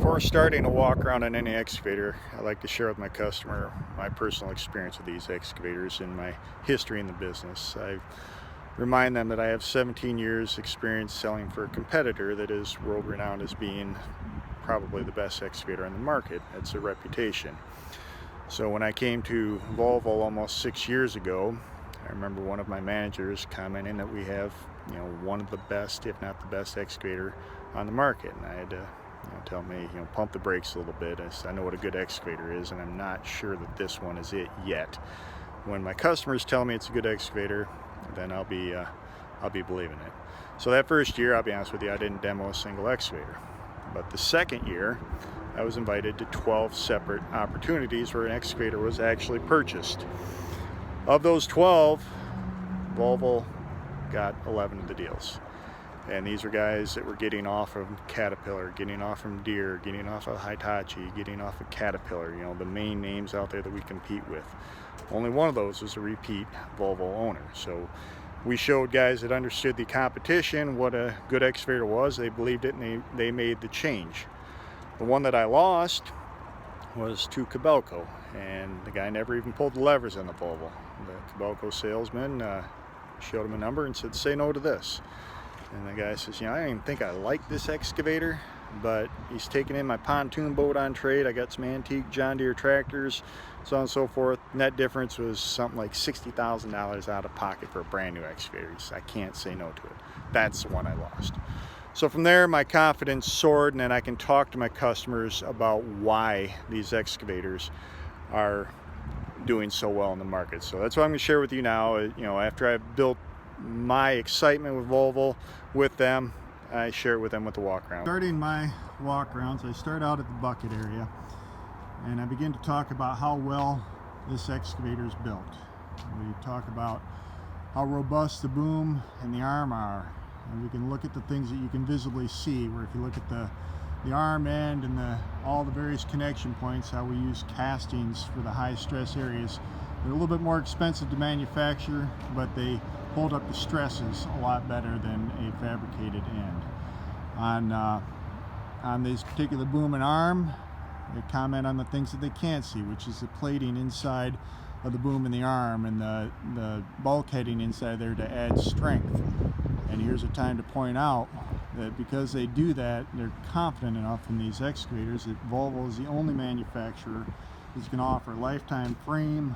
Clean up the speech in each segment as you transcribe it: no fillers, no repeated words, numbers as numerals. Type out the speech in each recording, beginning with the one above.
Before starting a walk around on any excavator, I like to share with my customer my personal experience with these excavators and my history in the business. I remind them that I have 17 years experience selling for a competitor that is world renowned as being probably the best excavator on the market. It's a reputation. So when I came to Volvo almost 6 years ago, I remember one of my managers commenting that we have, one of the best, if not the best excavator on the market. And I had to tell me, pump the brakes a little bit. I know what a good excavator is, and I'm not sure that this one is it yet. When my customers tell me it's a good excavator, then I'll be believing it. So that first year, I'll be honest with you, I didn't demo a single excavator. But the second year, I was invited to 12 separate opportunities where an excavator was actually purchased. Of those 12, Volvo got 11 of the deals. And these are guys that were getting off of Caterpillar, getting off from Deere, getting off of Hitachi, getting off of Caterpillar, the main names out there that we compete with. Only one of those was a repeat Volvo owner. So we showed guys that understood the competition, what a good excavator was. They believed it, and they made the change. The one that I lost was to Kobelco, and the guy never even pulled the levers on the Volvo. The Kobelco salesman showed him a number and said, "Say no to this." And the guy says, I don't even think I like this excavator, but he's taking in my pontoon boat on trade. I got some antique John Deere tractors, so on and so forth. Net difference was something like $60,000 out of pocket for a brand new excavator. He says, I can't say no to it. That's the one I lost. So from there, my confidence soared, and then I can talk to my customers about why these excavators are doing so well in the market. So that's what I'm going to share with you now. After I've built my excitement with Volvo with them, I share it with them with the walk around. Starting my walk arounds, I start out at the bucket area, and I begin to talk about how well this excavator is built. We talk about how robust the boom and the arm are, and we can look at the things that you can visibly see, where if you look at the arm end and all the various connection points, how we use castings for the high stress areas. They're a little bit more expensive to manufacture, but they hold up the stresses a lot better than a fabricated end. On this particular boom and arm, they comment on the things that they can't see, which is the plating inside of the boom and the arm, and the bulkheading inside there to add strength. And here's a time to point out that because they do that, they're confident enough in these excavators that Volvo is the only manufacturer that's going to offer lifetime frame,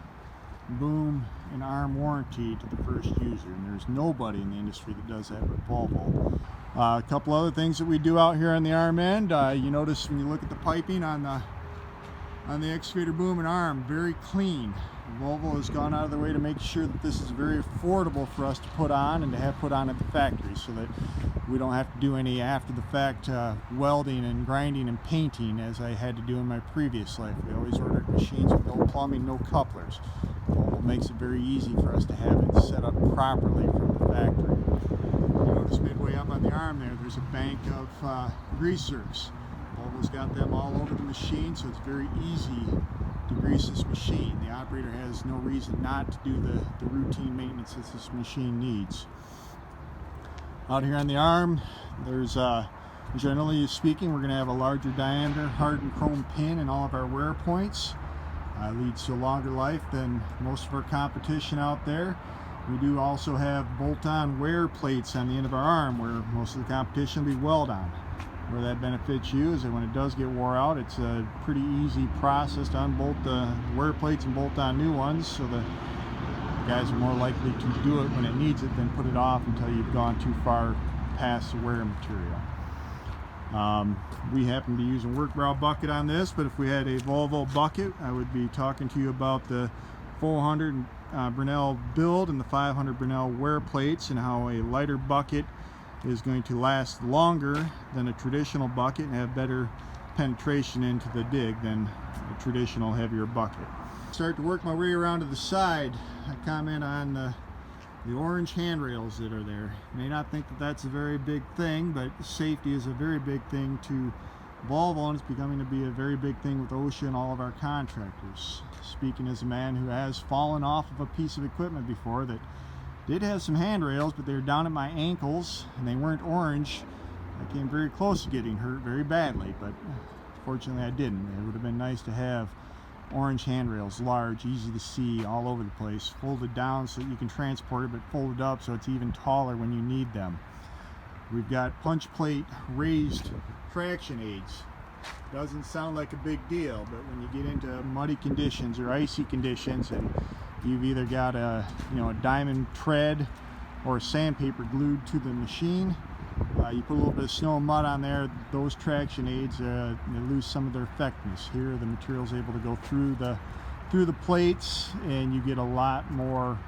boom, and arm warranty to the first user, and there's nobody in the industry that does that but Volvo. A couple other things that we do out here on the arm end, you notice when you look at the piping on the excavator boom and arm, very clean. Volvo has gone out of their way to make sure that this is very affordable for us to put on and to have put on at the factory, so that we don't have to do any after the fact welding and grinding and painting as I had to do in my previous life. We always ordered machines with no plumbing, no couplers. Volvo makes it very easy for us to have it set up properly from the factory. You notice midway up on the arm there's a bank of grease zerks. Volvo's got them all over the machine, so it's very easy to grease this machine. The operator has no reason not to do the routine maintenance that this machine needs. Out here on the arm, there's generally speaking, we're going to have a larger diameter hardened chrome pin in all of our wear points. Leads to a longer life than most of our competition out there. We do also have bolt-on wear plates on the end of our arm, where most of the competition will be weld-on. Where that benefits you is that when it does get wore out, it's a pretty easy process to unbolt the wear plates and bolt on new ones, so the guys are more likely to do it when it needs it than put it off until you've gone too far past the wear material. We happen to be using work brow bucket on this, but if we had a Volvo bucket, I would be talking to you about the 400 Brunel build and the 500 Brunel wear plates, and how a lighter bucket is going to last longer than a traditional bucket and have better penetration into the dig than a traditional heavier bucket. Start to work my way around to the side. I comment on the orange handrails that are there. You may not think that that's a very big thing, but safety is a very big thing to Volvo, and it's becoming to be a very big thing with OSHA and all of our contractors. Speaking as a man who has fallen off of a piece of equipment before that did have some handrails, but they were down at my ankles and they weren't orange. I came very close to getting hurt very badly, but Fortunately, I didn't. It would have been nice to have orange handrails, large, easy to see, all over the place, folded down so that you can transport it, but folded up so it's even taller when you need them. We've got punch plate raised traction aids. Doesn't sound like a big deal, but when you get into muddy conditions or icy conditions and you've either got a diamond tread or sandpaper glued to the machine, you put a little bit of snow and mud on there, those traction aids they lose some of their effectiveness. Here the material's able to go through the plates, and you get a lot more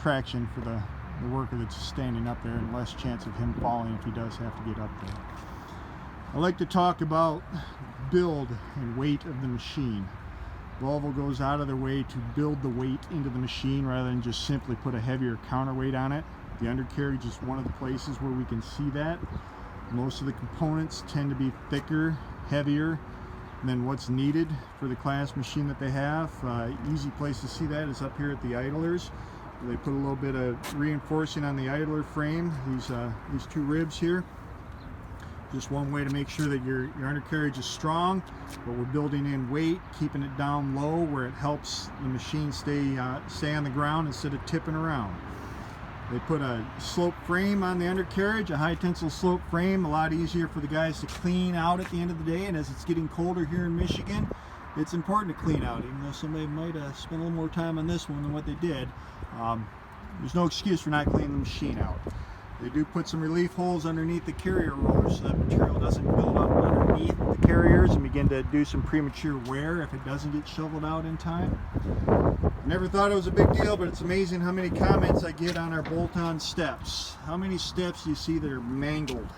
traction for the worker that's standing up there, and less chance of him falling if he does have to get up there. I like to talk about build and weight of the machine. Volvo goes out of their way to build the weight into the machine rather than just simply put a heavier counterweight on it. The undercarriage is one of the places where we can see that. Most of the components tend to be thicker, heavier than what's needed for the class machine that they have. Easy place to see that is up here at the idlers. They put a little bit of reinforcing on the idler frame, these two ribs here. Just one way to make sure that your undercarriage is strong, but we're building in weight, keeping it down low where it helps the machine stay on the ground instead of tipping around. They put a slope frame on the undercarriage, a high tensile slope frame, a lot easier for the guys to clean out at the end of the day. And as it's getting colder here in Michigan, it's important to clean out, even though somebody might spend a little more time on this one than what they did. There's no excuse for not cleaning the machine out. They do put some relief holes underneath the carrier rollers so that material doesn't build up underneath the carriers and begin to do some premature wear if it doesn't get shoveled out in time. Never thought it was a big deal, but it's amazing how many comments I get on our bolt-on steps. How many steps do you see that are mangled?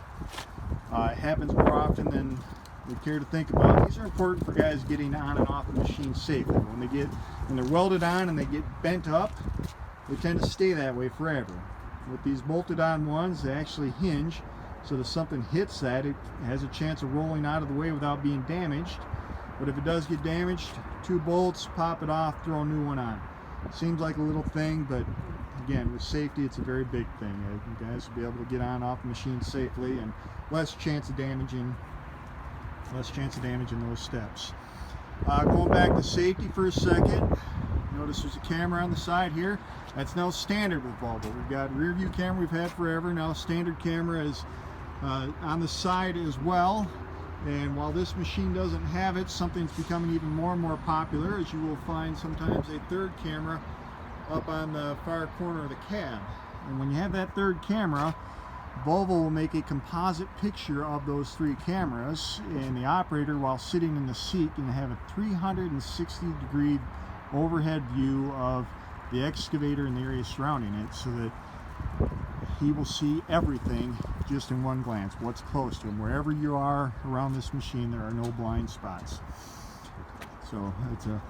It happens more often than we care to think about. These are important for guys getting on and off the machine safely. When they're welded on and they get bent up, they tend to stay that way forever. With these bolted on ones, they actually hinge so that if something hits that, it has a chance of rolling out of the way without being damaged. But if it does get damaged, 2 bolts, pop it off, throw a new one on. It seems like a little thing, but again, with safety, it's a very big thing. You guys will be able to get on and off the machine safely, and less chance of damaging those steps. Going back to safety for a second, notice there's a camera on the side here. That's now standard with Volvo. We've got rear view camera we've had forever. Now standard camera is on the side as well. And while this machine doesn't have it, something's becoming even more and more popular, as you will find sometimes a third camera up on the far corner of the cab. And when you have that third camera, Volvo will make a composite picture of those 3 cameras, and the operator, while sitting in the seat, can have a 360-degree overhead view of the excavator and the area surrounding it, so that he will see everything just in one glance, what's close to him. Wherever you are around this machine, there are no blind spots. So it's a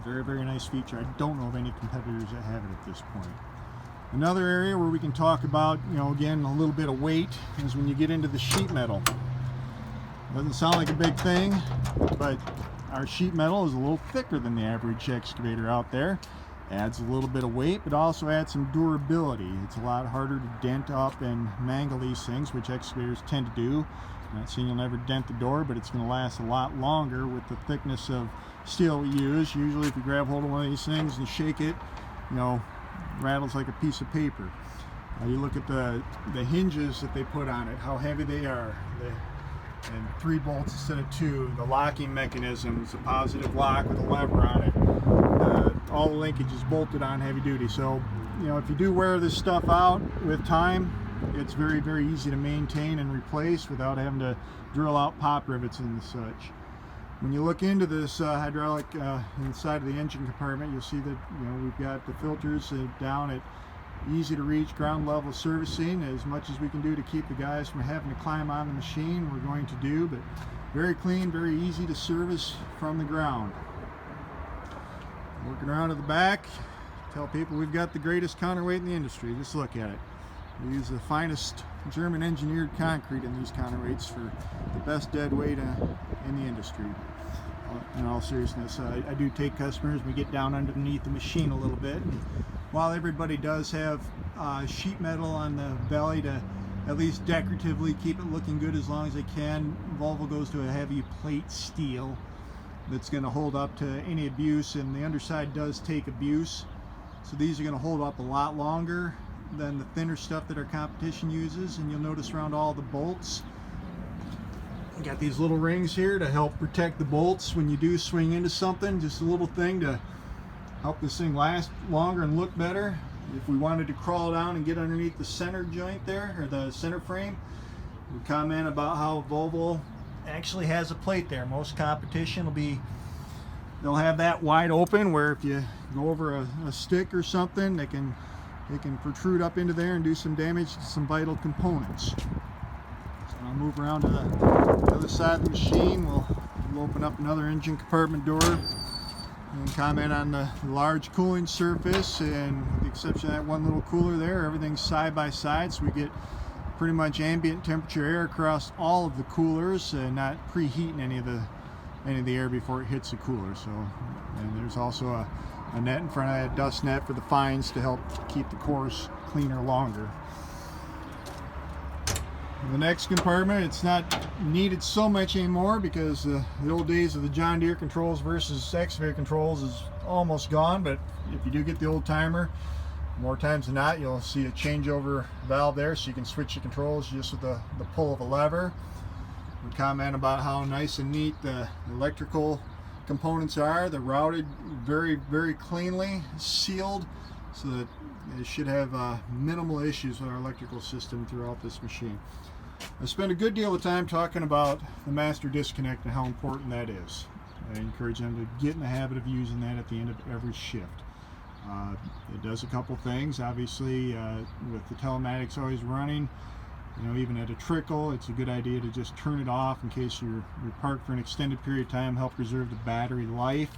very, very nice feature. I don't know of any competitors that have it at this point. Another area where we can talk about, again, a little bit of weight is when you get into the sheet metal. Doesn't sound like a big thing, but our sheet metal is a little thicker than the average excavator out there. Adds a little bit of weight, but also adds some durability. It's a lot harder to dent up and mangle these things, which excavators tend to do. I'm not saying you'll never dent the door, but it's going to last a lot longer with the thickness of steel we use. Usually if you grab hold of one of these things and shake it, rattles like a piece of paper. You look at the hinges that they put on it, how heavy they are. And 3 bolts instead of 2. The locking mechanism is a positive lock with a lever on it. All the linkage is bolted on heavy duty. So, if you do wear this stuff out with time, it's very, very easy to maintain and replace without having to drill out pop rivets and such. When you look into this hydraulic inside of the engine compartment, you'll see that we've got the filters down at easy to reach ground level servicing. As much as we can do to keep the guys from having to climb on the machine, we're going to do, but very clean, very easy to service from the ground. Working around to the back, tell people we've got the greatest counterweight in the industry. Just look at it. We use the finest German engineered concrete in these counterweights for the best dead weight in the industry. In all seriousness, I do take customers, we get down underneath the machine a little bit. And while everybody does have sheet metal on the belly to at least decoratively keep it looking good as long as they can. Volvo goes to a heavy plate steel that's going to hold up to any abuse, and the underside does take abuse, so these are going to hold up a lot longer than the thinner stuff that our competition uses. And you'll notice around all the bolts, you got these little rings here to help protect the bolts when you do swing into something. Just a little thing to help this thing last longer and look better. If we wanted to crawl down and get underneath the center joint there, or the center frame, we comment about how Volvo actually has a plate there. Most competition will be, they'll have that wide open where if you go over a stick or something, they can protrude up into there and do some damage to some vital components. So I'll move around to the other side of the machine. We'll open up another engine compartment door and comment on the large cooling surface, and with the exception of that one little cooler there, everything's side by side, so we get pretty much ambient temperature air across all of the coolers, and not preheating any of the air before it hits the cooler. So, and there's also a net in front of that dust net for the fines to help keep the cores cleaner longer. In the next compartment, it's not needed so much anymore because the old days of the John Deere controls versus excavator controls is almost gone. But if you do get the old timer, more times than not, you'll see a changeover valve there, so you can switch the controls just with the pull of a lever. We comment about how nice and neat the electrical components are. They're routed very, very cleanly, sealed, so that they should have minimal issues with our electrical system throughout this machine. I spent a good deal of time talking about the master disconnect and how important that is. I encourage them to get in the habit of using that at the end of every shift. It does a couple things. Obviously, with the telematics always running, even at a trickle, it's a good idea to just turn it off in case you're parked for an extended period of time, help preserve the battery life.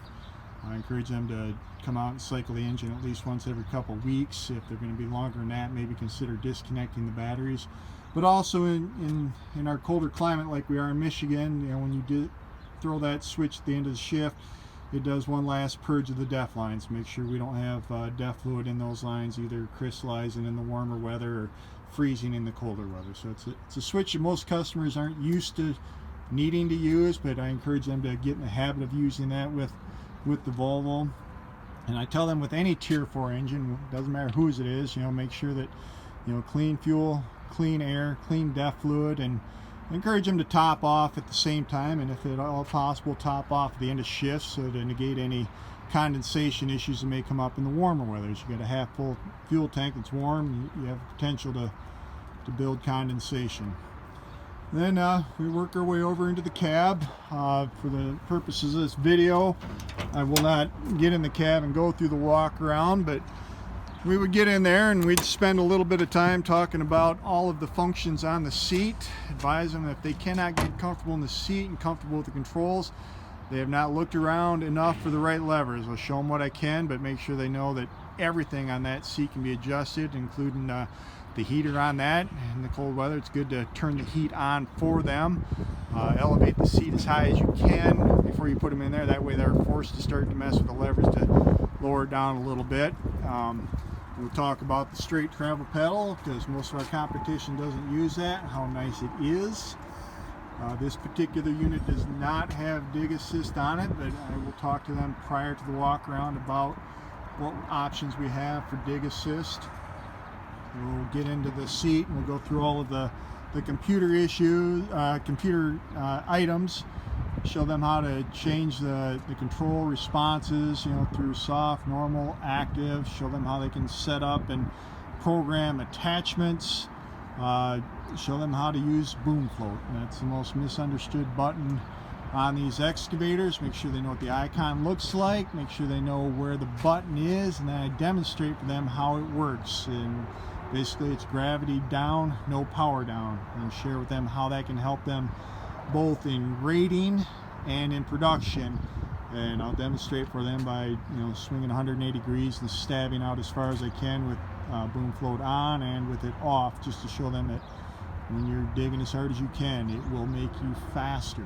I encourage them to come out and cycle the engine at least once every couple weeks. If they're going to be longer than that, maybe consider disconnecting the batteries. But also in our colder climate like we are in Michigan, when you do throw that switch at the end of the shift, it does one last purge of the DEF lines. Make sure we don't have DEF fluid in those lines, either crystallizing in the warmer weather or freezing in the colder weather. So it's a switch that most customers aren't used to needing to use, but I encourage them to get in the habit of using that with the Volvo. And I tell them with any Tier 4 engine, doesn't matter whose it is, make sure that clean fuel, clean air, clean DEF fluid, and encourage them to top off at the same time, and if at all possible, top off at the end of shifts, so to negate any condensation issues that may come up in the warmer weathers. You got a half full fuel tank that's warm, you have potential to build condensation. Then we work our way over into the cab. For the purposes of this video, I will not get in the cab and go through the walk around, but we would get in there and we'd spend a little bit of time talking about all of the functions on the seat, advise them if they cannot get comfortable in the seat and comfortable with the controls, they have not looked around enough for the right levers. I'll show them what I can, but make sure they know that everything on that seat can be adjusted, including the heater on that. In the cold weather, it's good to turn the heat on for them. Elevate the seat as high as you can before you put them in there. That way they're forced to start to mess with the levers to lower it down a little bit. We'll talk about the straight travel pedal, because most of our competition doesn't use that, how nice it is. This particular unit does not have dig assist on it, but I will talk to them prior to the walk around about what options we have for dig assist. We'll get into the seat and we'll go through all of the computer items, show them how to change the control responses, through soft, normal, active, show them how they can set up and program attachments, show them how to use boom float. And that's the most misunderstood button on these excavators. Make sure they know what the icon looks like, make sure they know where the button is, and then I demonstrate for them how it works. And basically it's gravity down, no power down, and share with them how that can help them both in rating and in production. And I'll demonstrate for them by swinging 180 degrees and stabbing out as far as I can with boom float on and with it off, just to show them that when you're digging as hard as you can, it will make you faster.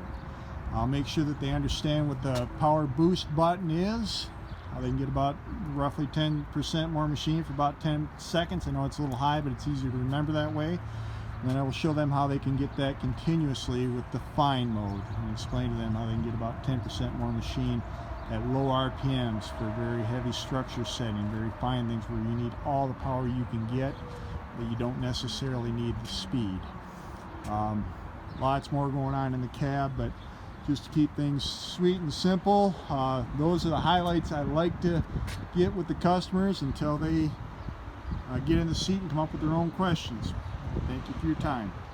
I'll make sure that they understand what the power boost button is, how they can get about roughly 10% more machine for about 10 seconds. I know it's a little high, but it's easier to remember that way. And then I will show them how they can get that continuously with the fine mode, and explain to them how they can get about 10% more machine at low RPMs for very heavy structure setting, very fine things where you need all the power you can get, but you don't necessarily need the speed. Lots more going on in the cab, but just to keep things sweet and simple, those are the highlights I like to get with the customers until they get in the seat and come up with their own questions. Thank you for your time.